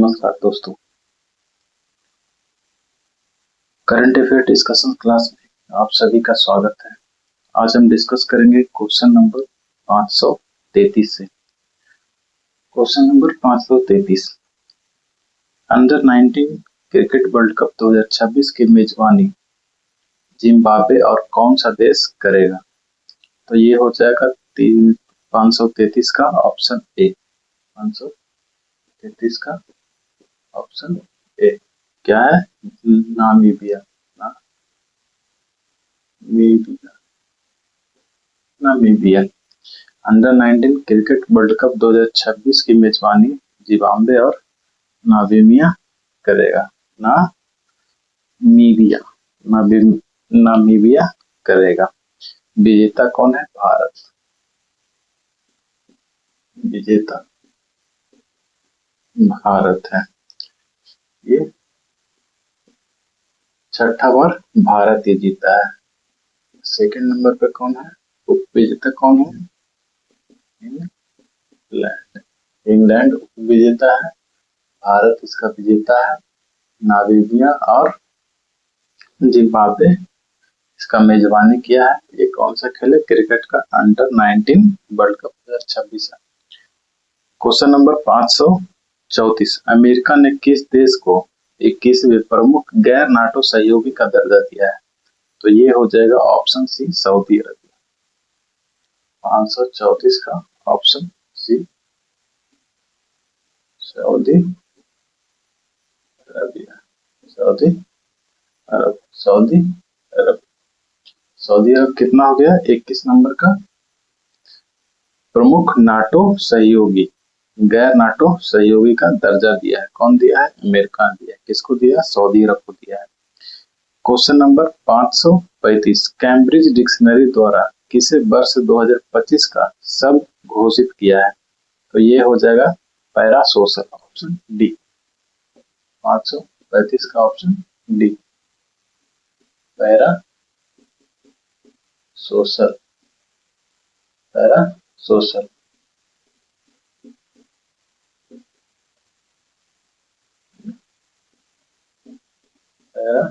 नमस्कार दोस्तों, current affair discussion class में आप सभी का स्वागत है। आज हम डिस्कस करेंगे क्वेश्चन नंबर 533 से। Question number 533, under 19 cricket world cup 2026 की मेजबानी जिम्बाब्वे और कौन सा देश करेगा? तो ये हो जाएगा 533 का ऑप्शन ए। 533 का ऑप्शन ए क्या है? Namibia. Namibia under 19 cricket world cup 2026 की मेजबानी जिम्बाब्वे और नामीबिया करेगा। नामीबिया करेगा। विजेता कौन है? भारत। विजेता भारत है। ये छठा बार भारत ही जीता है। सेकंड नंबर पे कौन है? उपविजेता कौन है? इंग्लैंड उपविजेता है। भारत इसका विजेता है। नामीबिया और जिम्बाब्वे इसका मेजबानी किया है। ये कौन सा खेल है? क्रिकेट का अंडर 19 वर्ल्ड कप 2026 है। क्वेश्चन नंबर 534, अमेरिका ने किस देश को 21वें प्रमुख गैर नाटो सहयोगी का दर्जा दिया है? तो ये हो जाएगा ऑप्शन सी, सऊदी अरबिया। 534 का option C, Saudi Arabia. Saudi Arab. Saudi Arab. Saudi Arab कितना हो गया? 21 नंबर का प्रमुख नाटो सहयोगी, गैर नाटो सहयोगी का दर्जा दिया है। कौन दिया है? अमेरिका ने दिया है। किसको दिया? सऊदी अरब को दिया है। क्वेश्चन नंबर 535, कैम्ब्रिज डिक्शनरी द्वारा किसे वर्ष 2025 का शब्द घोषित किया है? तो ये हो जाएगा पैरासोशल, ऑप्शन डी। 535 का option D, para social. Para social. Para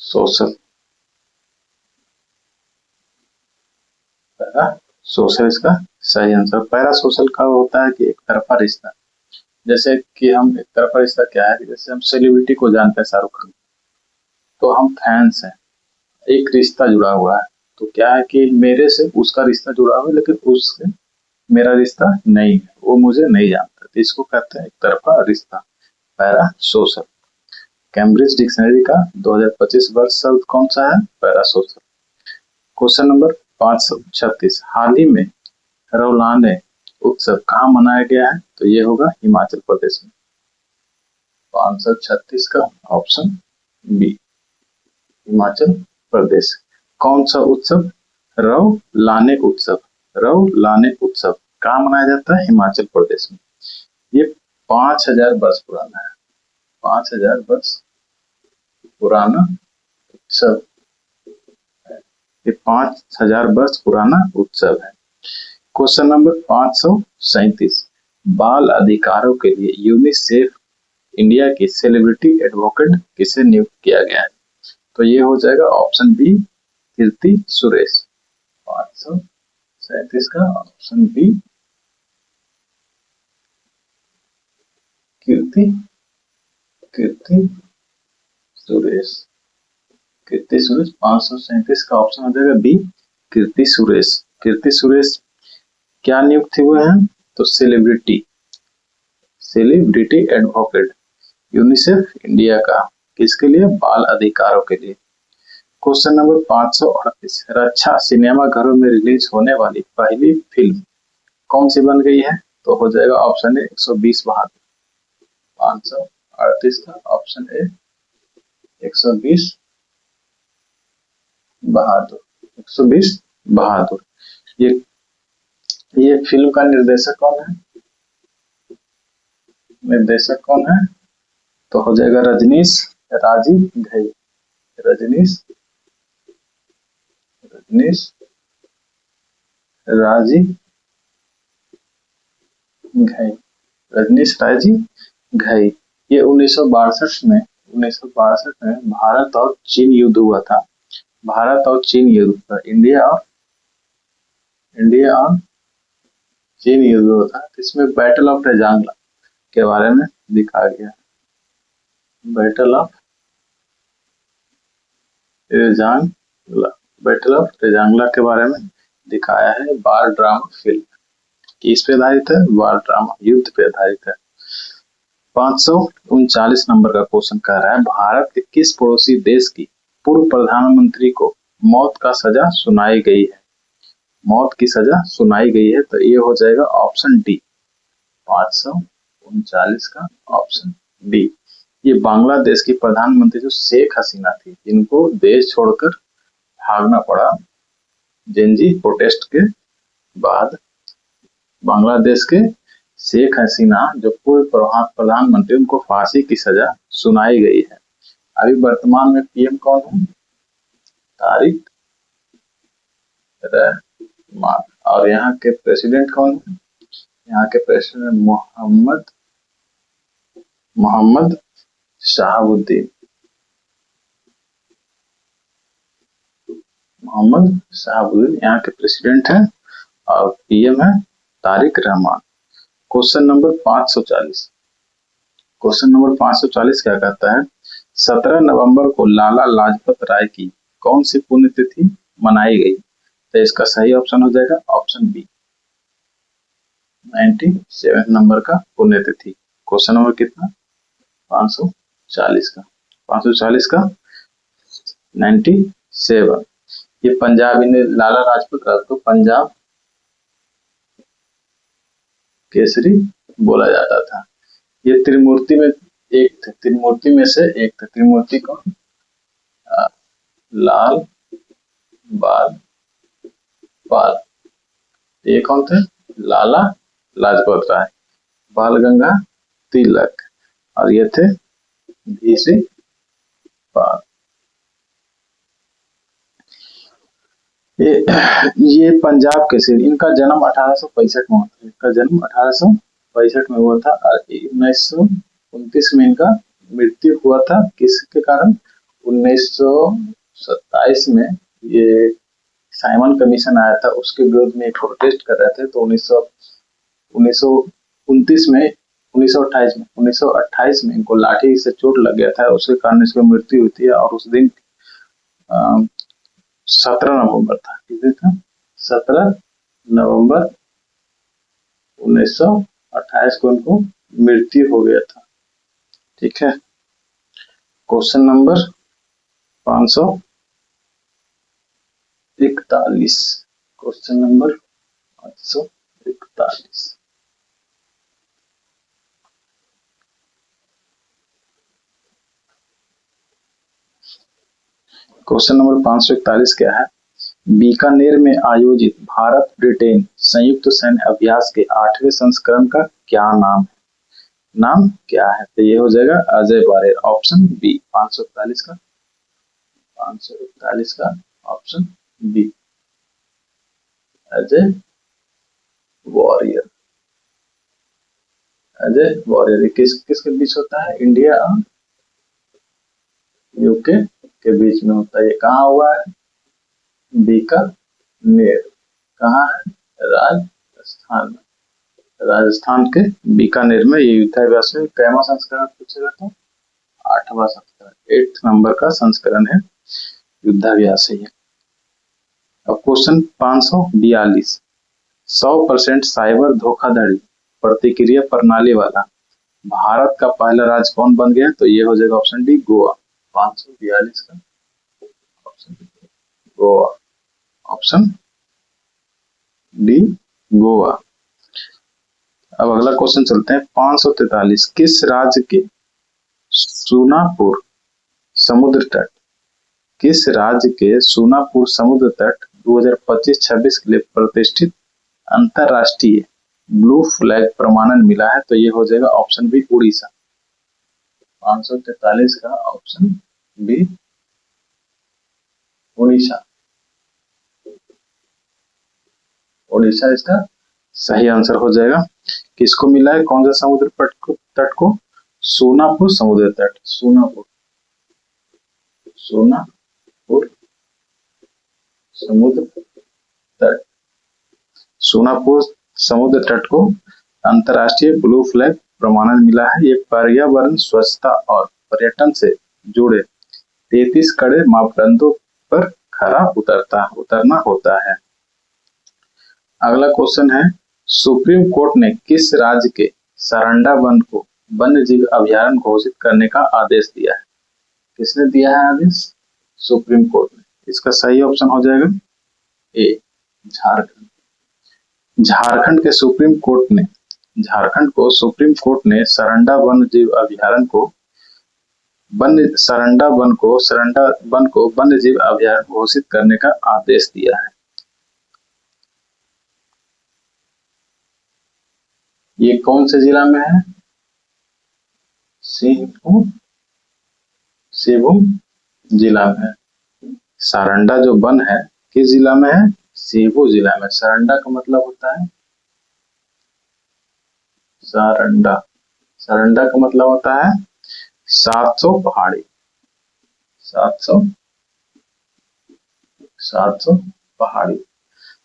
social. Para social इसका सही आंसर। पैरा सोशल का होता है कि एक तरफा रिश्ता। जैसे कि हम एक तरफा रिश्ता क्या है? जैसे हम सेलिब्रिटी को जानते हैं, शाहरुख खान, तो हम फैंस हैं, एक रिश्ता जुड़ा हुआ है। तो क्या है कि मेरे से उसका रिश्ता जुड़ा हुआ है, लेकिन उससे मेरा रिश्ता नहीं है, वो मुझे नहीं जानता, तो इसको कहते हैं एक तरफा रिश्ता, पैरा सोशल। कैम्ब्रिज डिक्शनरी का 2025 वर्ष शब्द कौन सा है? Para social. क्वेश्चन नंबर 536, हाल ही में रौलाने उत्सव कहाँ मनाया गया है? तो ये होगा हिमाचल प्रदेश में। 536 का ऑप्शन बी, हिमाचल प्रदेश। कौन सा उत्सव? रौलाने उत्सव। रौलाने उत्सव कहाँ मनाया जाता है? हिमाचल प्रदेश में। ये 5000 वर्ष पुराना है। 5000 वर्ष पुराना उत्सव। ये 5000 वर्ष पुराना उत्सव है। क्वेश्चन नंबर 537, बाल अधिकारों के लिए यूनिसेफ इंडिया की सेलिब्रिटी एडवोकेट किसे नियुक्त किया गया है? तो ये हो जाएगा ऑप्शन बी, कीर्ति सुरेश। 537 का ऑप्शन बी, कीर्ति सुरेश। कीर्ति सुरेश। 537 का ऑप्शन हो जाएगा बी, कीर्ति सुरेश। कीर्ति सुरेश क्या नियुक्त हुए हैं? तो सेलिब्रिटी एडवोकेट यूनिसेफ इंडिया का। किसके लिए? बाल अधिकारों के लिए। क्वेश्चन नंबर 538, रक्षा सिनेमा घरों में रिलीज होने वाली पहली फिल्म कौन सी बन गई है? तो हो जाएगा ऑप्शन ए, 120 बहादुर। 538 का ऑप्शन ए, 120 बहादुर। 120 बहादुर। ये फिल्म का निर्देशक कौन है? निर्देशक कौन है? तो हो जाएगा रजनीश राजी घई। रजनीश राजी घई। रजनीश राय जी घई। ये 1962 में भारत और चीन युद्ध हुआ था। भारत और चीन युद्ध था। इंडिया और चीन युद्ध हुआ था। इसमें बैटल ऑफ रेजांगला के बारे में दिखाया गया। Battle of Rezang La, battle of Rezang La के बारे में दिखाया है। वार ड्रामा फिल्म किस पे आधारित है? वार ड्रामा, युद्ध पे आधारित है। 539 नंबर का क्वेश्चन कह रहा है, भारत के किस पड़ोसी देश की पूर्व प्रधानमंत्री को मौत का सजा सुनाई गई है? मौत की सजा सुनाई गई है, तो ये हो जाएगा ऑप्शन डी। 539 का ऑप्शन डी। ये बांग्लादेश की प्रधानमंत्री जो शेख हसीना थी, जिनको देश छोड़कर भागना पड़ा जेनजी प्रोटेस्ट के बाद। बांग्लादेश के शेख हसीना जो पूर्व प्रधानमंत्री, उनको फांसी की सजा सुनाई गई है। अभी वर्तमान में पीएम कौन है? तारिक रहमान। और यहाँ के प्रेसिडेंट कौन है? यहाँ के प्रेसिडेंट मोहम्मद शहाबुद्दीन। मोहम्मद शहाबुद्दीन यहाँ के प्रेसिडेंट हैं और पीएम है Tariq Rahman. Question number 540। Question number 540 क्या कहता है? 17 नवंबर को लाला लाजपत राय की कौन सी पुण्यतिथि मनाई गई? तो इसका सही ऑप्शन हो जाएगा ऑप्शन बी, 97 नंबर का पुण्यतिथि। क्वेश्चन नंबर कितना? 540 का। 540 का 97। ये पंजाब, इन्हें लाला लाजपत राय को पंजाब केसरी बोला जाता था। ये त्रिमूर्ति में एक थे, त्रिमूर्ति में से एक थे। त्रिमूर्ति कौन? लाल बाल पाल। ये कौन थे? लाला लाजपत राय, बाल गंगा तिलक, और ये थे भीष्म पाल। ये पंजाब केसरी, इनका जन्म 1865 में हुआ था। इनका जन्म 1865 में हुआ था और 1929 में इनका मृत्यु हुआ था। किसके कारण? 1927 में ये साइमन कमीशन आया था, उसके विरोध में प्रोटेस्ट कर रहे थे। तो 1929 में 1928 में इनको लाठी से चोट लग गया था, उसके कारण इसकी मृत्यु हुई थी। और उस दिन 17 नवंबर था। किस दिन था? 17 नवंबर 1928 को उनको मृत्यु हो गया था। ठीक है। Question number 541। Question number 541। Question number 541 क्या है? बीकानेर में आयोजित भारत ब्रिटेन संयुक्त सैन्य अभ्यास के 8वें संस्करण का क्या नाम है? नाम क्या है? तो ये हो जाएगा अजय वारियर, ऑप्शन बी। 541 का 541 का option B, Ajay warrior. Ajay warrior किसके बीच होता है? इंडिया और यूके के बीच में होता है। ये कहाँ हुआ है? बीकानेर। कहाँ है? राजस्थान में। राजस्थान के बीकानेर में ये युद्धाभ्यास है। कैवा संस्करण पूछेगा तो 8वां संस्करण, 8 नंबर का संस्करण है युद्धाभ्यास है। अब क्वेश्चन 542। 100% साइबर धोखाधड़ी प्रतिक्रिया प्रणाली वाला भारत का पहला राज्य कौन बन गया? तो ये हो जाएगा ऑप्शन डी, गोवा। 542 का option Goa, option D Goa. अब अगला क्वेश्चन चलते हैं 543। किस राज्य के सूनापुर समुद्र तट, किस राज्य के सूनापुर समुद्र तट 2025-26 के लिए प्रतिष्ठित अंतरराष्ट्रीय ब्लू फ्लैग प्रमाणन मिला है? तो ये हो जाएगा ऑप्शन बी, उड़ीसा। 543 का ऑप्शन बी, उड़ीसा। उड़ीसा इसका सही आंसर हो जाएगा। किसको मिला है, कौन सा समुद्र तट को? सोनापुर समुद्र तट, सोनापुर, सोनापुर समुद्र तट, सोनापुर समुद्र तट को अंतर्राष्ट्रीय ब्लू फ्लैग प्रमाणन मिला है। ये पर्यावरण, स्वच्छता और पर्यटन से जुड़े 33 कड़े मापदंडों पर खरा उतरना होता है। अगला क्वेश्चन है, सुप्रीम कोर्ट ने किस राज्य के सारंडा वन को वन्य जीव अभयारण्य घोषित करने का आदेश दिया है? किसने दिया है आदेश? सुप्रीम कोर्ट ने। इसका सही ऑप्शन हो जाएगा ए, झारखंड। झारखंड के सुप्रीम कोर्ट ने, झारखंड को सुप्रीम कोर्ट ने सारंडा वन्य जीव अभयारण्य को सारंडा वन को वन्य जीव अभयारण्य घोषित करने का आदेश दिया है। ये कौन से जिला में है? सिंहभूम जिला में है। सारंडा जो वन है किस जिला में है? सिंहभूम जिला में। सारंडा का मतलब होता है सारंडा, सारंडा का मतलब होता है 700 पहाड़ी, 700 पहाड़ी।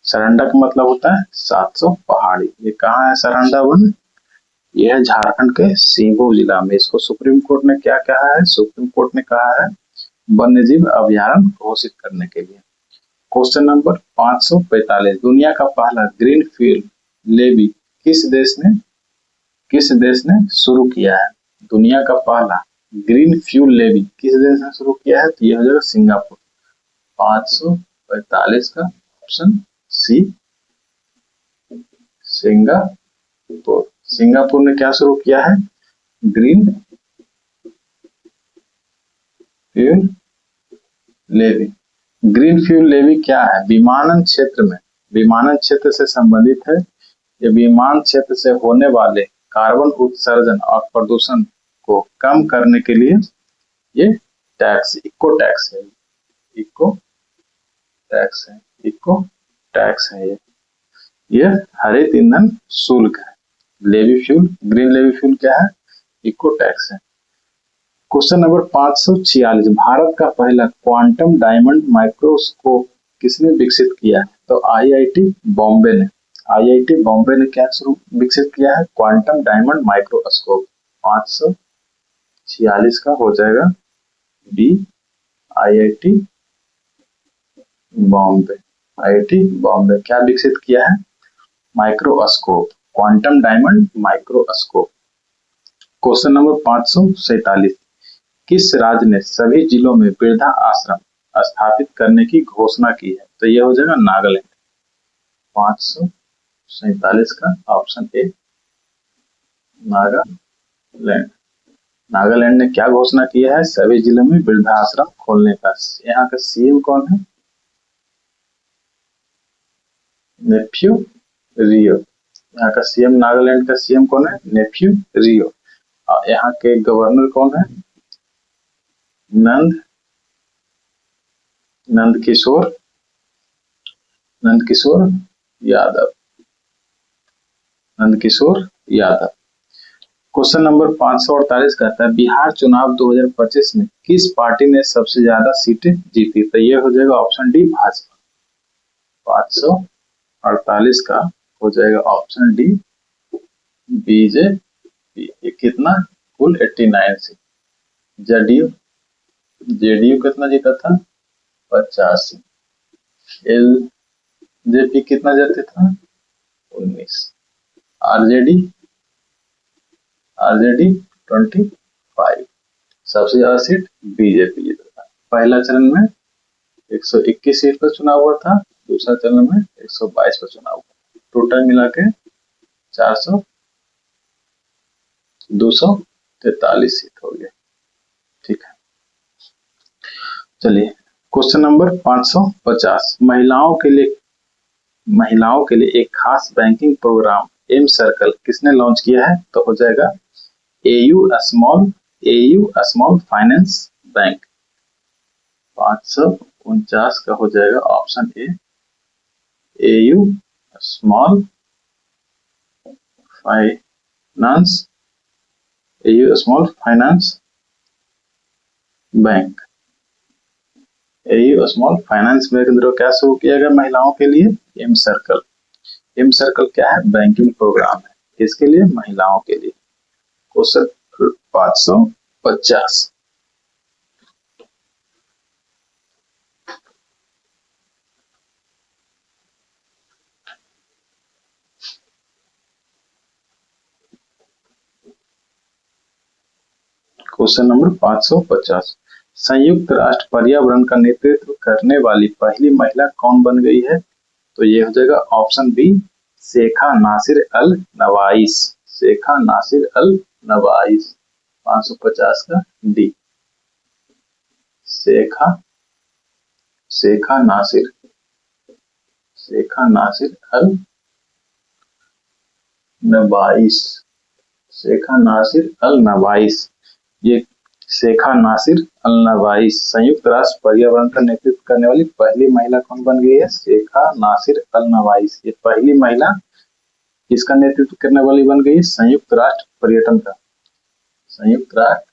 सारंडा का मतलब होता है 700 पहाड़ी। ये कहाँ है सारंडा वन? यह है झारखंड के सिंहभूम जिला में। इसको सुप्रीम कोर्ट ने क्या कहा है? सुप्रीम कोर्ट ने कहा है वन्यजीव अभयारण्य घोषित करने के लिए। क्वेश्चन नंबर 545, दुनिया का पहला ग्रीन फील्ड लेवी किस देश ने शुरू किया है? दुनिया का पहला ग्रीन फ्यूल लेवी किस देश ने शुरू किया है? तो यह हो जाएगा सिंगापुर। 545 का ऑप्शन सी, सिंगापुर। सिंगापुर ने क्या शुरू किया है? Green fuel levy. Green fuel levy क्या है? विमानन क्षेत्र से संबंधित है। ये विमान क्षेत्र से होने वाले कार्बन उत्सर्जन और प्रदूषण को कम करने के लिए ये इको टैक्स है। ये हरित ईंधन शुल्क है। ग्रीन लेवी फ्यूल क्या है? इको टैक्स है। क्वेश्चन नंबर 546, भारत का पहला क्वांटम डायमंड माइक्रोस्कोप किसने विकसित किया है? तो आईआईटी बॉम्बे ने। आईआईटी बॉम्बे ने क्या विकसित किया है? Quantum diamond microscope. 546 का हो जाएगा D, IIT Bombay. IIT Bombay क्या विकसित किया है? Microscope, quantum diamond microscope. Question number 547, किस राज्य ने सभी जिलों में वृद्धा आश्रम स्थापित करने की घोषणा की है? तो यह हो जाएगा नागालैंड। 547 का ऑप्शन ए, नागालैंड। नागालैंड ने क्या घोषणा किया है? सभी जिलों में वृद्धा आश्रम खोलने का। यहाँ का सीएम कौन है? नेफ्यू रियो। यहाँ का सीएम, नागालैंड का सीएम कौन है? नेफ्यू रियो। और यहाँ के गवर्नर कौन है? नंद किशोर यादव। क्वेश्चन नंबर 548 कहता है, बिहार चुनाव 2025 में किस पार्टी ने सबसे ज्यादा सीटें जीती? तो ये हो जाएगा ऑप्शन डी, भाजपा। 548 का हो जाएगा ऑप्शन डी, बीजेपी। कितना? कुल 89 सीट। जेडीयू कितना जीता था? 85। एलजेपी कितना जीता था? 19। आरजेडी 25। सबसे ज्यादा सीट बीजेपी जीता था। पहला चरण में 121 सीट पर चुनाव हुआ था, दूसरा चरण में 122 पर चुनाव हुआ। टोटल मिला के 243 सीट हो गया। ठीक है, चलिए क्वेश्चन नंबर 550, महिलाओं के लिए एक खास बैंकिंग प्रोग्राम एम सर्कल किसने लॉन्च किया है? तो हो जाएगा एयू स्मॉल फाइनेंस बैंक। 549 का हो जाएगा option A, AU small finance, AU small finance bank, AU small finance bank द्वारा क्या शुरू किया गया महिलाओं के लिए? M circle. एम सर्कल क्या है? बैंकिंग प्रोग्राम है। किसके लिए? महिलाओं के लिए। क्वेश्चन 550। क्वेश्चन नंबर 550, संयुक्त राष्ट्र पर्यावरण का नेतृत्व करने वाली पहली महिला कौन बन गई है? तो ये हो जाएगा ऑप्शन बी, शेखा नासिर अल नवाइस। शेखा नासिर अल नवाइस। 550 का डी, शेखा नासिर अल नवाइस। शेखा नासिर अल नवाइस। ये शेखा नासिर अल नवाइस संयुक्त राष्ट्र पर्यावरण का नेतृत्व करने वाली पहली महिला कौन बन गई है? शेखा नासिर अल नवाइस। ये पहली महिला किसका नेतृत्व करने वाली बन गई? संयुक्त राष्ट्र पर्यटन का, संयुक्त राष्ट्र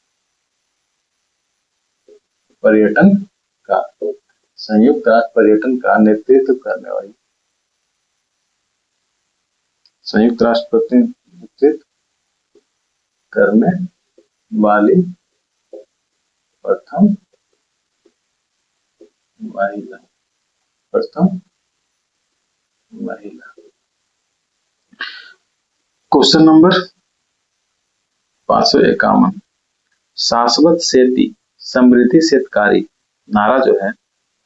पर्यटन का, संयुक्त राष्ट्र पर्यटन का नेतृत्व करने वाली, संयुक्त राष्ट्र नेतृत्व करने वाली प्रथम महिला, प्रथम महिला। क्वेश्चन नंबर 551, शाश्वत खेती समृद्धि शेतकारी नारा जो है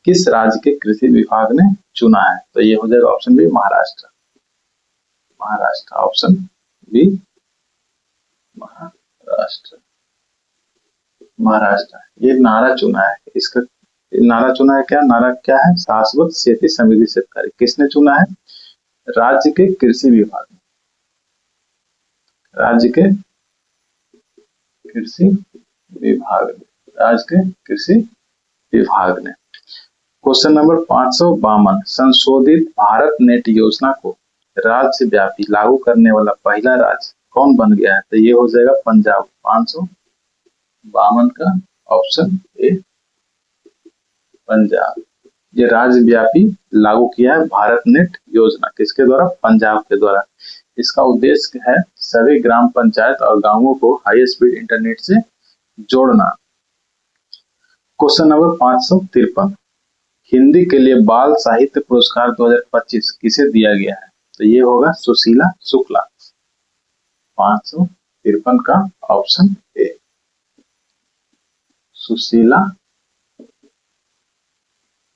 किस राज्य के कृषि विभाग ने चुना है? तो ये हो जाएगा option B, Maharashtra. Maharashtra, option B Maharashtra. Maharashtra ये नारा चुना है। इसका नारा चुना है क्या? नारा क्या है? शाश्वत खेती समृद्धि शेतकारी। किसने चुना है? राज्य के कृषि विभाग ने, राज्य के कृषि विभाग ने, राज्य के कृषि विभाग ने। क्वेश्चन नंबर 552, संशोधित भारत नेट योजना को राज्य व्यापी लागू करने वाला पहला राज्य कौन बन गया है? तो ये हो जाएगा पंजाब। 552 का ऑप्शन ए, पंजाब। ये राज्य व्यापी लागू किया है भारत नेट योजना। किसके द्वारा? पंजाब के द्वारा। इसका उद्देश्य है सभी ग्राम पंचायत और गांवों को हाई स्पीड इंटरनेट से जोड़ना। क्वेश्चन नंबर 553, हिंदी के लिए बाल साहित्य पुरस्कार 2025 किसे दिया गया है? तो ये होगा सुशीला शुक्ला। 553 का ऑप्शन ए, सुशीला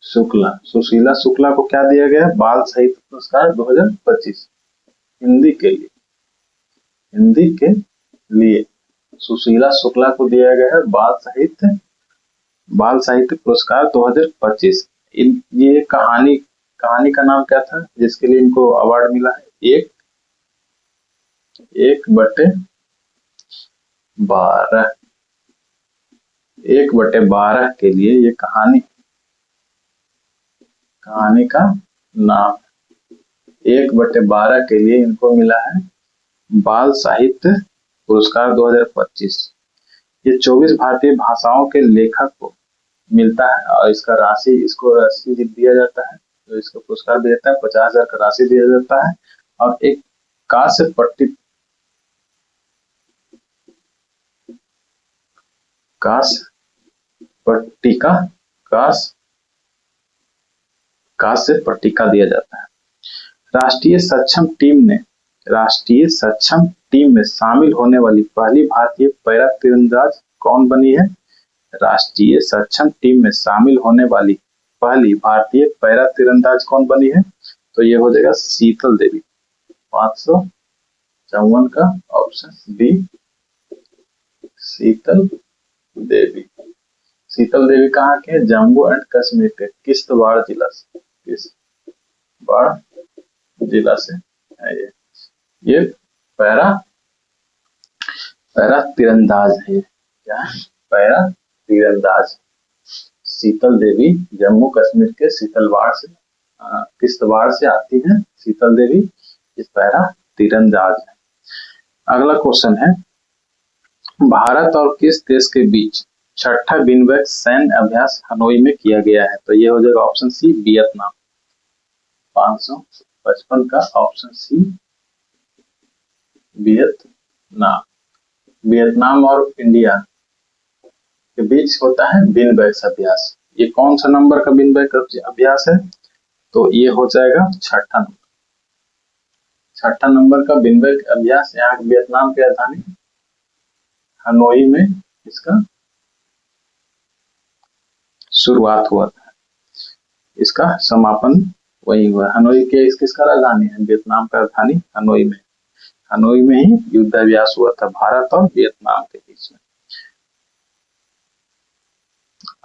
शुक्ला। सुशीला शुक्ला को क्या दिया गया? बाल साहित्य पुरस्कार 2025 हिंदी के लिए, हिंदी के लिए सुशीला शुक्ला को दिया गया है बाल साहित्य पुरस्कार 2025। ये कहानी का नाम क्या था जिसके लिए इनको अवार्ड मिला है? 1/12। 1/12 के लिए ये कहानी का नाम 1/12 के लिए इनको मिला है बाल साहित्य पुरस्कार 2025। ये 24 भारतीय भाषाओं के लेखक को मिलता है और इसको राशि दिया जाता है। तो इसको पुरस्कार दिया जाता है, 50,000 का राशि दिया जाता है और एक कांस्य पट्टिका दिया जाता है। राष्ट्रीय सक्षम टीम में शामिल होने वाली पहली भारतीय पैरा तीरंदाज कौन बनी है? राष्ट्रीय सक्षम टीम में शामिल होने वाली पहली भारतीय पैरा तीरंदाज कौन बनी है? तो ये हो जाएगा शीतल देवी। 554 का ऑप्शन बी, शीतल देवी। शीतल देवी कहाँ के? जम्मू एंड कश्मीर के किश्तवाड़ जिला से है। ये पैरा तीरंदाज है। क्या? पैरा तीरंदाज। शीतल देवी जम्मू कश्मीर के किश्तवाड़ से आती है। शीतल देवी इस पैरा तीरंदाज है। अगला क्वेश्चन है, भारत और किस देश के बीच छठा विनबैक सैन्य अभ्यास हनोई में किया गया है? तो ये हो जाएगा ऑप्शन सी वियतनाम। 555 का ऑप्शन सी वियतनाम। वियतनाम और इंडिया के बीच होता है विनबैक अभ्यास। ये कौन सा नंबर का विनबैक अभ्यास है? तो ये हो जाएगा छठा नंबर। छठा नंबर का विनबैक अभ्यास यहाँ वियतनाम की राजधानी हनोई में इसका शुरुआत हुआ था, इसका समापन वही हुआ। हनोई के किसका राजधानी है? वियतनाम का राजधानी हनोई में। हनोई में ही युद्धाभ्यास हुआ था भारत और वियतनाम के बीच में।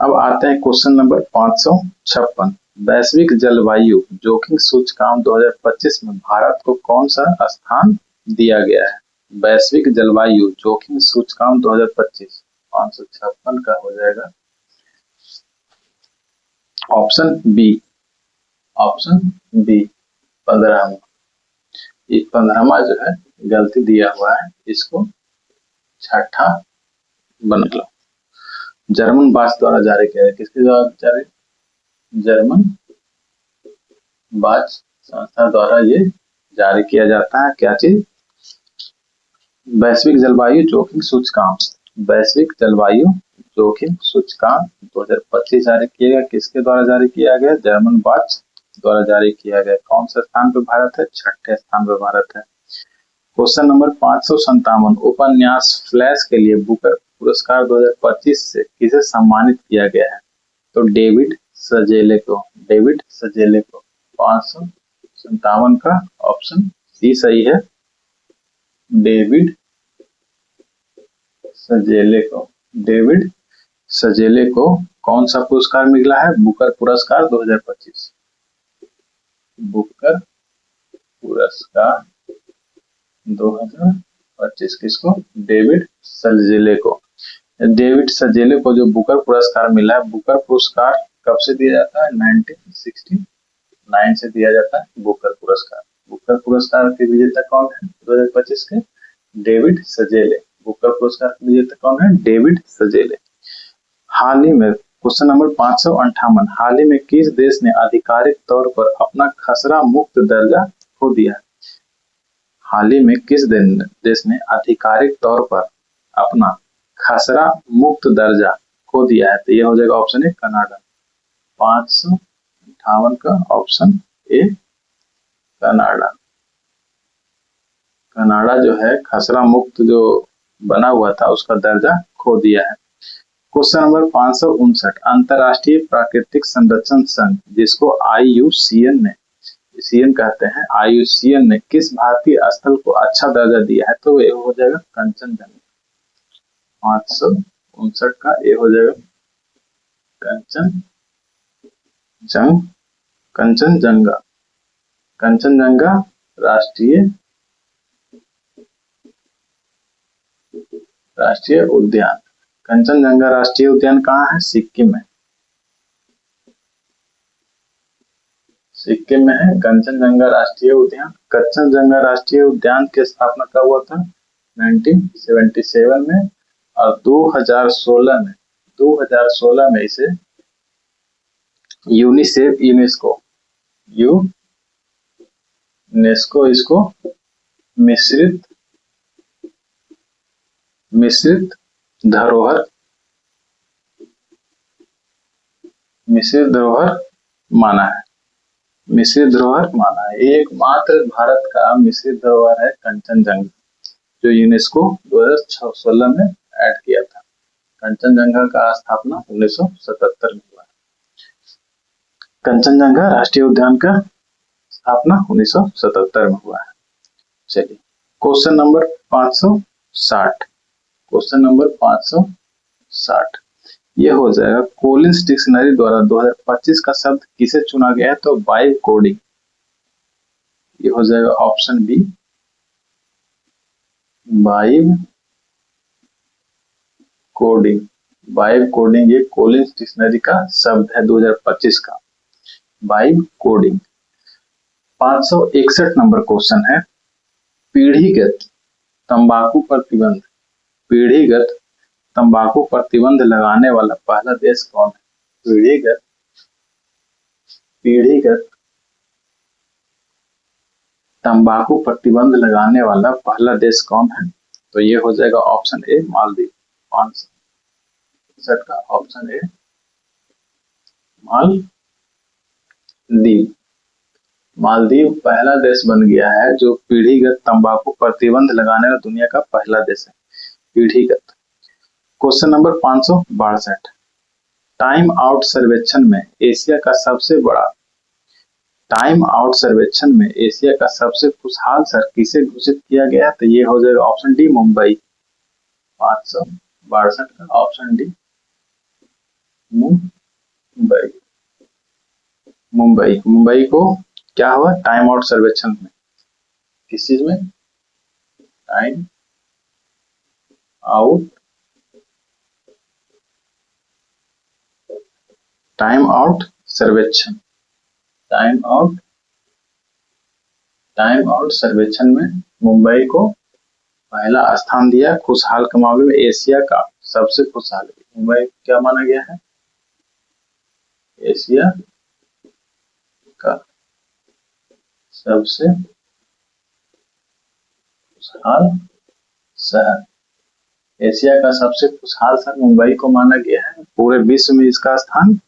अब आते हैं क्वेश्चन नंबर 556। वैश्विक जलवायु जोखिम सूचकांक 2025 में भारत को कौन सा स्थान दिया गया है? वैश्विक जलवायु जोखिम सूचकांक 2025 556 का हो जाएगा ऑप्शन बी। ऑप्शन बी 15वां। ये 15वां जो है गलती दिया हुआ है, इसको छठा बना लो। जर्मन बाच द्वारा जारी किया है। किसके द्वारा जारी? जर्मन बाच संस्था द्वारा ये जारी किया जाता है। क्या चीज? वैश्विक जलवायु जोखिम सूचकांक। वैश्विक जलवायु जोखिम सूचकांक 2025 जारी किया गया। किसके द्वारा जारी किया गया? जर्मन बाच द्वारा जारी किया गया। कौन से स्थान पर भारत है? छठे स्थान पर भारत है। Question number 557। उपन्यास फ्लैश के लिए बुकर पुरस्कार 2025 से किसे सम्मानित किया गया है? तो डेविड सजेले को। डेविड सजेले को। 557 का ऑप्शन सी सही है। डेविड सजेले को। डेविड सजेले को कौन सा पुरस्कार मिला है? बुकर पुरस्कार 2025। बुकर पुरस्कार 2025 किसको? डेविड सजेले को। डेविड सजेले को जो बुकर पुरस्कार मिला है, बुकर पुरस्कार कब से दिया जाता है? 1969 से दिया जाता है बुकर पुरस्कार। बुकर पुरस्कार के विजेता कौन है 2025 के? डेविड सजेले। बुकर पुरस्कार के विजेता कौन है? डेविड सजेले। हाल ही में क्वेश्चन नंबर 558। हाल ही में किस देश ने आधिकारिक तौर पर अपना खसरा मुक्त दर्जा खो दिया? हाल ही में किस देश ने आधिकारिक तौर पर अपना खसरा मुक्त दर्जा खो दिया है? तो ये हो जाएगा ऑप्शन ए कनाडा। 558 का ऑप्शन ए कनाडा। कनाडा जो है खसरा मुक्त जो बना हुआ था उसका दर्जा खो दिया है। Question number 559। अंतरराष्ट्रीय प्राकृतिक संरक्षण संघ जिसको IUCN ने सीएन कहते हैं, IUCN ने किस भारतीय स्थल को अच्छा दर्जा दिया है? तो ये हो जाएगा कंचनजंगा। 559 का ये हो जाएगा कंचनजंगा। कंचनजंगा राष्ट्रीय उद्यान। कंचनजंगा राष्ट्रीय उद्यान कहाँ है? सिक्किम में। सिक्किम में है कंचनजंगा राष्ट्रीय उद्यान। कंचनजंगा राष्ट्रीय उद्यान की स्थापना कब हुआ था? 1977 में। और 2016 में इसे यूनेस्को इसको मिश्रित धरोहर माना है। मिश्रित धरोहर माना है। एकमात्र भारत का मिश्रित धरोहर है कंचनजंगा, जो यूनेस्को 2016 में ऐड किया था। कंचनजंगा का स्थापना 1977 में हुआ। कंचनजंगा राष्ट्रीय उद्यान का स्थापना 1977 में हुआ है। चलिए क्वेश्चन नंबर 560। क्वेश्चन नंबर 560 ये हो जाएगा कोलिंस डिक्शनरी द्वारा 2025 का शब्द किसे चुना गया है? तो वाइब कोडिंग। ये हो जाएगा option B vibe coding. Vibe coding ये कोलिंस डिक्शनरी का शब्द है 2025 का, वाइब कोडिंग। 561 नंबर क्वेश्चन है पीढ़ीगत तंबाकू प्रतिबंध, पीढ़ीगत तंबाकू प्रतिबंध लगाने वाला पहला देश कौन है? पीढ़ीगत पीढ़ीगत तंबाकू प्रतिबंध लगाने वाला पहला देश कौन है? तो ये हो जाएगा ऑप्शन ए मालदीव। 5 का ऑप्शन ए मालदीव। मालदीव पहला देश बन गया है जो पीढ़ीगत तंबाकू प्रतिबंध लगाने वाला दुनिया का पहला देश है, पीढ़ीगत। क्वेश्चन नंबर 562, टाइम आउट सर्वेक्षण में एशिया का सबसे बड़ा टाइम आउट सर्वेक्षण में एशिया का सबसे खुशहाल शहर किसे घोषित किया गया? तो ये हो जाएगा ऑप्शन डी मुंबई। 562 का ऑप्शन डी मुंबई। मुंबई को क्या हुआ टाइम आउट सर्वेक्षण में? किस चीज में? टाइम आउट सर्वेक्षण टाइम आउट सर्वेक्षण में मुंबई को पहला स्थान दिया खुशहाल के मामले में, एशिया का सबसे खुशहाल। मुंबई क्या माना गया है? एशिया का सबसे खुशहाल शहर। एशिया का सबसे खुशहाल शहर मुंबई को माना गया है। पूरे विश्व में इसका स्थान,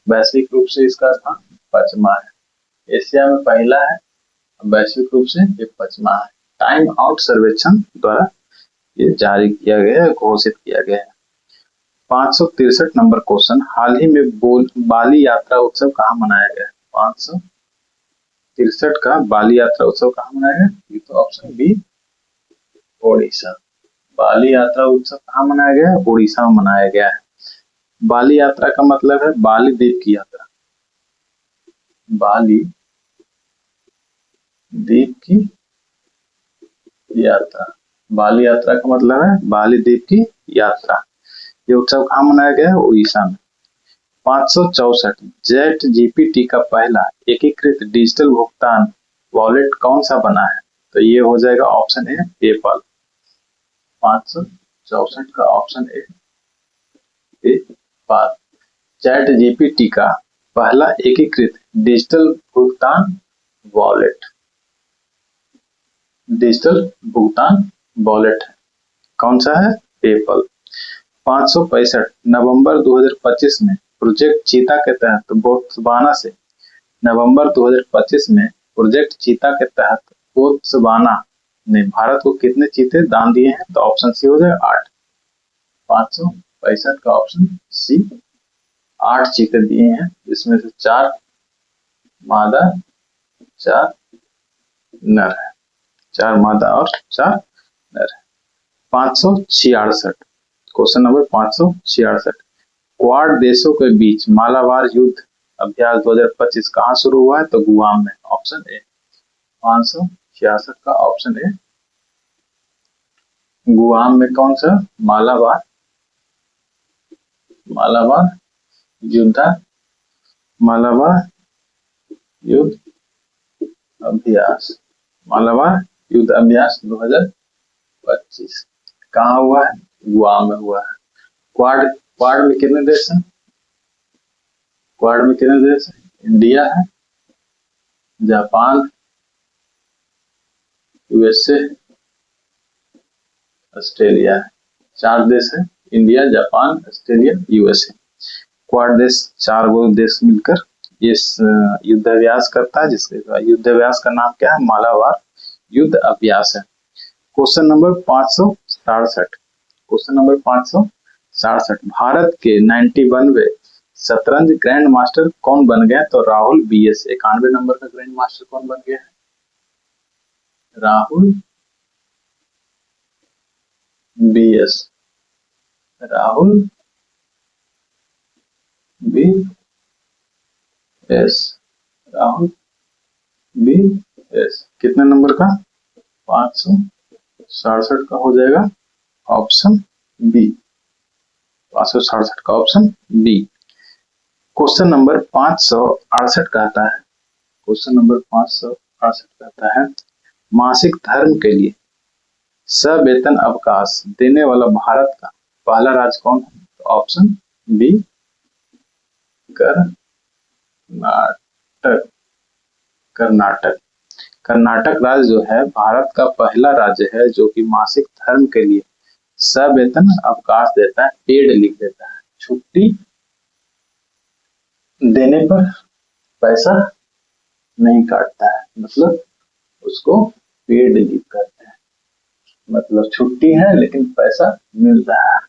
वैश्विक रूप से इसका स्थान 5वां है। एशिया में पहला है, वैश्विक रूप से ये 5वां है। टाइम आउट सर्वेक्षण द्वारा ये जारी किया गया है, घोषित किया गया है। 563 नंबर क्वेश्चन, हाल ही में बाली यात्रा उत्सव कहाँ मनाया गया? 563 का बाली यात्रा उत्सव कहाँ मनाया गया? ये तो ऑप्शन बी ओडिशा। बाली यात्रा उत्सव कहाँ मनाया गया? उड़ीसा में मनाया गया है। बाली यात्रा का मतलब है बाली द्वीप की यात्रा। बाली द्वीप की यात्रा। बाली यात्रा का मतलब है बाली द्वीप की यात्रा। ये उत्सव कहाँ मनाया गया है? उड़ीसा में। 564, चैट जीपीटी का पहला एकीकृत डिजिटल भुगतान वॉलेट कौन सा बना है? तो ये हो जाएगा ऑप्शन ए पेपल। 564 का option A PayPal. Chat GPT का पहला एकीकृत डिजिटल भुगतान वॉलेट है। कौन सा है? पेपल। 565, नवंबर 2025 में प्रोजेक्ट चीता के तहत बोत्सवाना से नवंबर 2025 में प्रोजेक्ट चीता के तहत बोत्सवाना ने भारत को कितने चीते दान दिए हैं? तो ऑप्शन सी हो जाएगा 8। 565 का ऑप्शन सी 8 चीते दिए हैं, जिसमें से 4 मादा 4 नर है। 4 मादा और 4 नर है। 566, क्वेश्चन नंबर 566, क्वाड देशों के बीच मालाबार युद्ध अभ्यास 2025 कहाँ शुरू हुआ है? तो गुआम में। Option A. 566 का ऑप्शन ए गुआम में। कौन सा? मालाबार युद्ध अभ्यास 2025 कहाँ हुआ है? गुआम में हुआ है। क्वाड में कितने देश हैं? इंडिया है, जापान, यूएसए, ऑस्ट्रेलिया है। 4 देश है, India, Japan, Australia, USA. Quad देश 4 देश मिलकर इस युद्धाभ्यास करता है, जिसके युद्धाभ्यास का नाम क्या है? मालाबार युद्ध अभ्यास है। क्वेश्चन नंबर 567, भारत के 91वें शतरंज ग्रैंड मास्टर कौन बन गए? तो राहुल BS। 91 नंबर का ग्रैंड मास्टर कौन बन गया है? राहुल BS। कितने नंबर का? 567 का हो जाएगा ऑप्शन बी। 567 का ऑप्शन बी। क्वेश्चन नंबर 568 कहता है, मासिक धर्म के लिए सवेतन अवकाश देने वाला भारत का पहला राज्य कौन है? तो ऑप्शन बी कर्नाटक। कर्नाटक कर्नाटक राज्य जो है भारत का पहला राज्य है जो कि मासिक धर्म के लिए सवेतन अवकाश देता है, पेड लीव देता है। छुट्टी देने पर पैसा नहीं काटता है, मतलब उसको पेड लीव कहते हैं। मतलब छुट्टी है लेकिन पैसा मिल रहा है,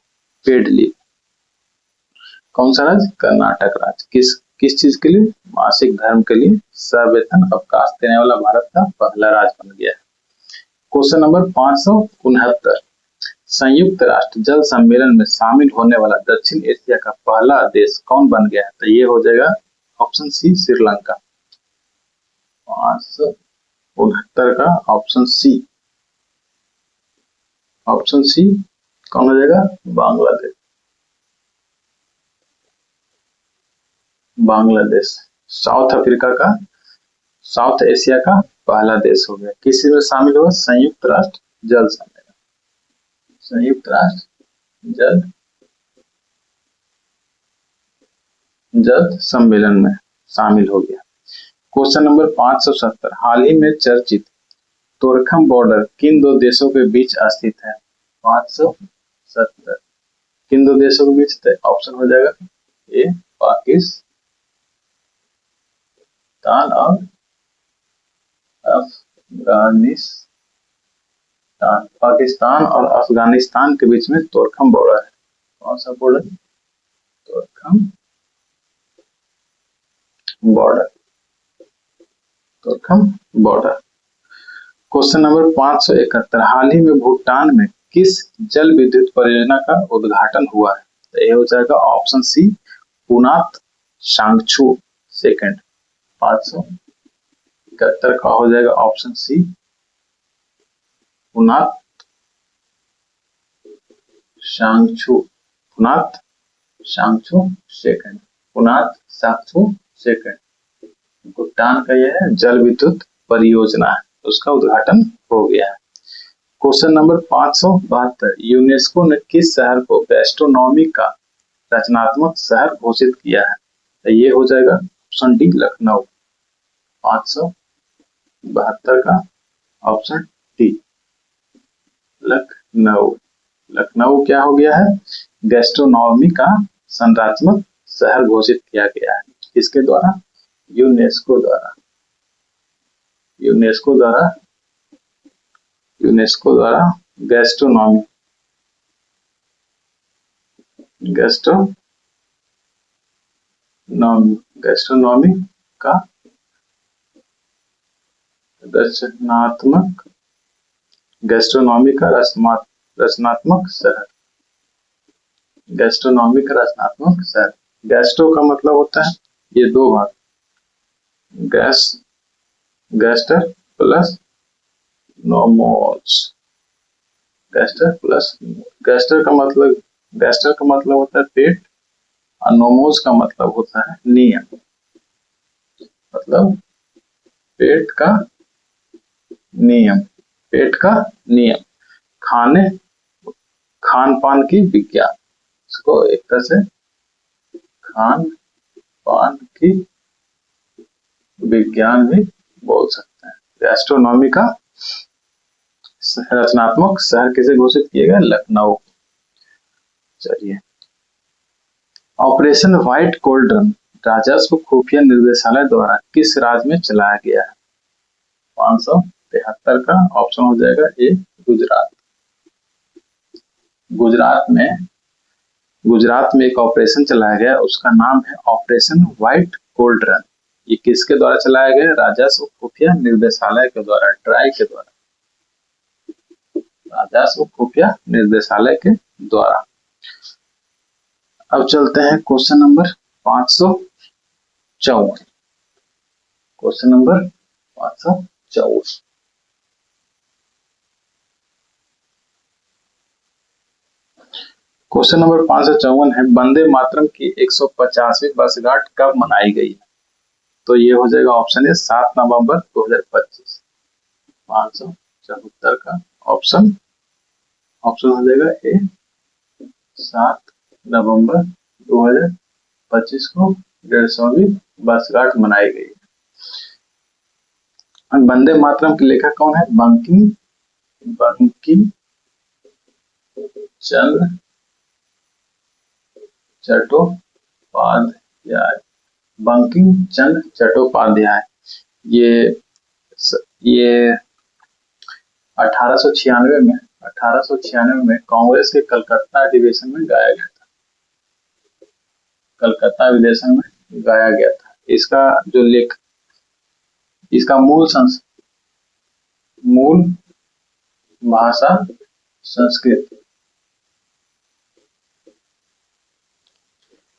पेड लीव। कौन सा राज्य? कर्नाटक राज्य। किस चीज के लिए? मासिक धर्म के लिए सवेतन अवकाश देने वाला भारत का पहला राज्य बन गया है। क्वेश्चन नंबर 569, संयुक्त राष्ट्र जल सम्मेलन में शामिल होने वाला दक्षिण एशिया का पहला देश कौन बन गया है? तो ये हो जाएगा ऑप्शन सी, श्रीलंका। 569 का ऑप्शन सी। ऑप्शन सी कौन हो जाएगा? बांग्लादेश। बांग्लादेश साउथ अफ्रीका का, साउथ एशिया का पहला देश हो गया। किसी में शामिल हुआ? संयुक्त राष्ट्र जल सम्मेलन। संयुक्त राष्ट्र जल सम्मेलन में शामिल हो गया। क्वेश्चन नंबर 570, हाल ही में चर्चित तोरखम बॉर्डर किन दो देशों के बीच स्थित है? 570 किन दो देशों के बीच? ऑप्शन हो जाएगा ए पाकिस्तान और अफगानिस्तान। पाकिस्तान और अफगानिस्तान के बीच में तोरखम बॉर्डर है। कौन सा border? Torkham border. Torkham border. Question number 571, हाल ही में भूटान में किस जल विद्युत परियोजना का उद्घाटन हुआ है? तो ये हो जाएगा option C, Punatsangchhu second. 571 का हो जाएगा option C, Punatsangchhu. Punatsangchhu second. Punatsangchhu second Bhutan का यह है जल विद्युत परियोजना है, उसका उद्घाटन हो गया है। क्वेश्चन नंबर 572, यूनेस्को ने किस शहर को गैस्ट्रोनॉमी का रचनात्मक शहर घोषित किया है? तो ये हो जाएगा ऑप्शन डी, लखनऊ। 572 का ऑप्शन डी, लखनऊ। लखनऊ क्या हो गया है? गैस्ट्रोनॉमी का संरचनात्मक शहर घोषित किया गया है। किसके द्वारा? यूनेस्को द्वारा। यूनेस्को द्वारा गैस्ट्रोनॉमी का रचनात्मक रचनात्मक शहर। गैस्ट्रोनॉमी का रचनात्मक शहर। गैस्ट्रो का मतलब होता है ये दो भाग, गैस्टर प्लस नोमोस। गैस्टर का मतलब होता है पेट और नोमोस का मतलब होता है नियम। मतलब पेट का नियम। खान पान की विज्ञान, इसको एक तरह से खान पान की विज्ञान भी बोल सकते हैं। गैस्ट्रोनॉमी का रचनात्मक शहर किसे घोषित किया गया? लखनऊ। चलिए, ऑपरेशन व्हाइट कोल्ड्रन राजस्व खुफिया निर्देशालय द्वारा किस राज्य में चलाया गया है? 573 का ऑप्शन हो जाएगा ए, गुजरात। गुजरात में एक ऑपरेशन चलाया गया, उसका नाम है ऑपरेशन व्हाइट कोल्ड्रन। ये किसके द्वारा चलाया गया? राजस्व खुफिया निर्देशालय के द्वारा, ट्राई के द्वारा। राजस्व खुफिया निर्देशालय के द्वारा। अब चलते हैं question number 554। Question number 554, question number 554 है, वंदे मातरम की 150वीं वर्षगांठ कब मनाई गई है? तो ये हो जाएगा ऑप्शन ए, 7 नवंबर 2025। 574 का ऑप्शन ऑप्शन हो जाएगा ए 7 नवंबर 2025 को 150वीं वर्षगांठ मनाई गई। वंदे मातरम के लेखक कौन है? बंकिम बंकिम चंद्र चट्टोपाध्याय। बंकिम चंद्र चट्टोपाध्याय ये 1896 में कांग्रेस के कलकत्ता अधिवेशन में गाया गया था। कलकत्ता अधिवेशन में गाया गया था। इसका जो इसका मूल भाषा संस्कृत,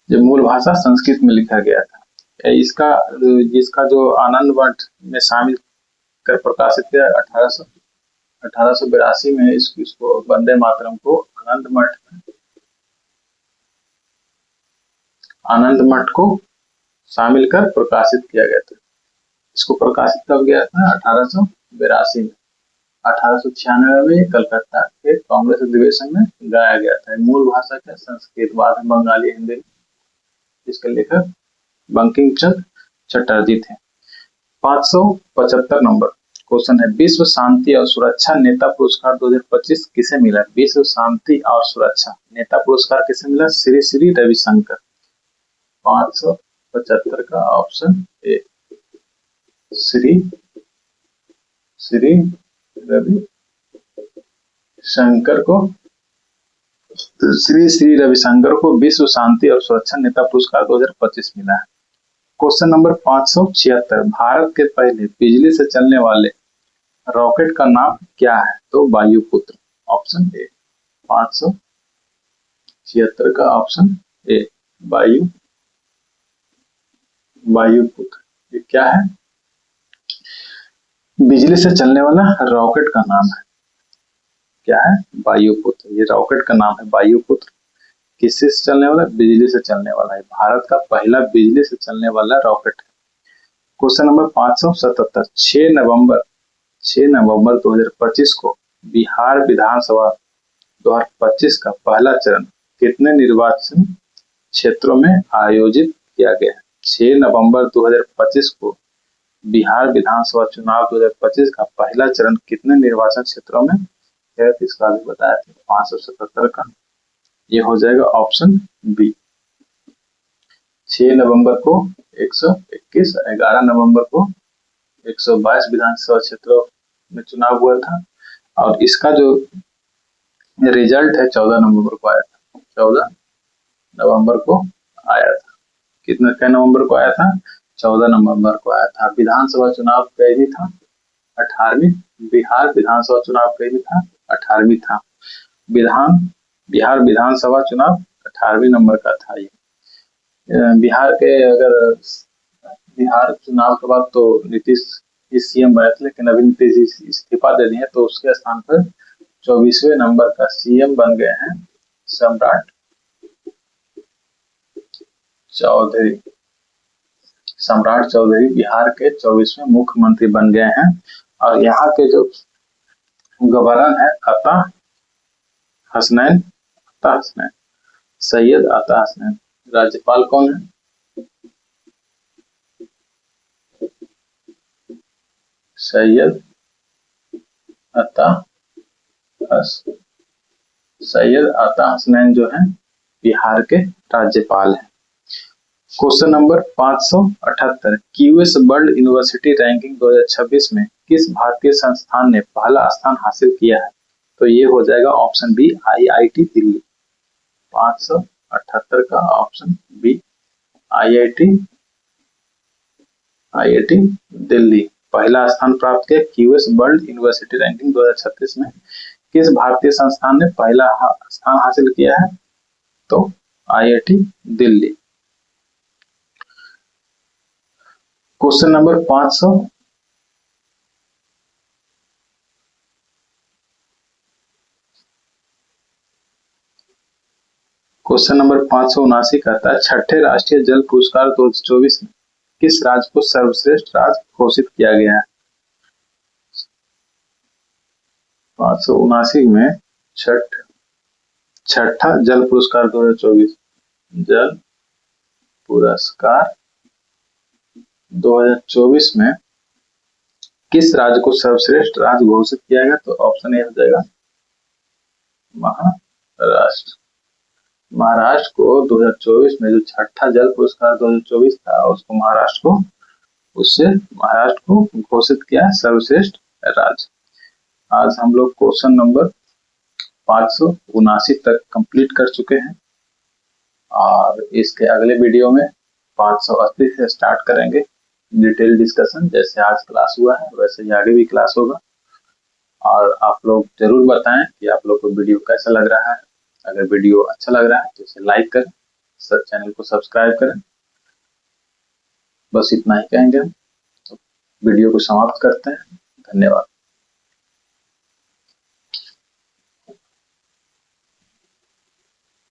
जो मूल भाषा संस्कृत में लिखा गया था। इसका जो आनंद मठ में शामिल कर प्रकाशित किया 1882 में इसको वंदे मातरम को आनंद मठ को शामिल कर प्रकाशित किया गया था। इसको प्रकाशित कब गया था? 1882 में। 1896 में कलकत्ता के कांग्रेस अधिवेशन में गाया गया था। मूल भाषा क्या? संस्कृत, बाद में बंगाली, हिंदी। इसके लेखक बंकिम चंद्र चटर्जी थे। 575 नंबर क्वेश्चन है, विश्व शांति और सुरक्षा नेता पुरस्कार 2025 किसे मिला? विश्व शांति और सुरक्षा नेता पुरस्कार किसे मिला? श्री श्री रविशंकर। 575 का ऑप्शन ए, श्री श्री रविशंकर को विश्व शांति और सुरक्षा नेता पुरस्कार 2025 मिला है। क्वेश्चन नंबर 576, भारत के पहले बिजली से चलने वाले रॉकेट का नाम क्या है? तो वायुपुत्र। Option A. 576 का ऑप्शन ए, वायुपुत्र। ये क्या है? बिजली से चलने वाला रॉकेट का नाम है। क्या है? वायुपुत्र। ये रॉकेट का नाम है वायुपुत्र। किससे चलने वाला? बिजली से चलने वाला है। भारत का पहला बिजली से चलने वाला रॉकेट है। क्वेश्चन नंबर 577, 6 नवंबर 2025 को बिहार विधानसभा 2025 का पहला चरण कितने निर्वाचन क्षेत्रों में आयोजित किया गया है? 6 नवंबर 2025 को बिहार विधानसभा चुनाव 2025 का पहला चरण कितने निर्वाचन क्षेत्रों में है? इसका भी बताया था। 577 का ये हो जाएगा ऑप्शन बी। 6 नवंबर को 121, 11 नवंबर को 122 विधानसभा क्षेत्रों में चुनाव हुआ था और इसका जो रिजल्ट है 14 नवंबर को आया था। 14 नवंबर को आया था। क्या नवंबर को आया था? 14 नवंबर को आया था। विधानसभा चुनाव कई था? 18वीं। बिहार विधानसभा चुनाव कई था? 18वीं था। बिहार विधानसभा चुनाव 18वीं नंबर का था। ये बिहार चुनाव के बाद तो नीतीश सीएम बने थे, लेकिन अभी नीतीश इस्तीफा दे दिए, तो उसके स्थान पर 24वें नंबर का सीएम बन गए हैं सम्राट चौधरी बिहार के 24वें मुख्यमंत्री बन गए हैं। और यहाँ के जो गवर्नर है सैयद अता हसनैन। राज्यपाल कौन है? सैयद अता हसनैन जो है बिहार के राज्यपाल हैं। Question number 578, QS world university ranking 2026 में किस भारतीय संस्थान ने पहला स्थान हासिल किया है? तो ये हो जाएगा ऑप्शन बी, आईआईटी दिल्ली। 578 का ऑप्शन बी, आईआईटी दिल्ली पहला स्थान प्राप्त किया। क्यूएस वर्ल्ड यूनिवर्सिटी रैंकिंग 2036 में किस भारतीय संस्थान ने पहला स्थान हासिल किया है? तो आईआईटी दिल्ली। क्वेश्चन नंबर 579 कहता है, छठे राष्ट्रीय जल पुरस्कार 2024 में किस राज्य को सर्वश्रेष्ठ राज्य घोषित किया गया है? 579 में छठा जल पुरस्कार 2024, जल पुरस्कार 2024 में किस राज्य को सर्वश्रेष्ठ राज्य घोषित किया गया? तो ऑप्शन ए हो जाएगा महाराष्ट्र। महाराष्ट्र को 2024 में जो छठा जल पुरस्कार 2024 था, उसको महाराष्ट्र को घोषित किया सर्वश्रेष्ठ राज्य। आज हम लोग क्वेश्चन नंबर 579 तक कंप्लीट कर चुके हैं और इसके अगले वीडियो में 580 से स्टार्ट करेंगे डिटेल डिस्कशन। जैसे आज क्लास हुआ है वैसे ही आगे भी क्लास होगा और आप लोग जरूर बताएं कि आप लोग को वीडियो कैसा लग रहा है। अगर वीडियो अच्छा लग रहा है तो इसे लाइक करें, चैनल को सब्सक्राइब करें। बस इतना ही कहेंगे, वीडियो को समाप्त करते हैं। धन्यवाद।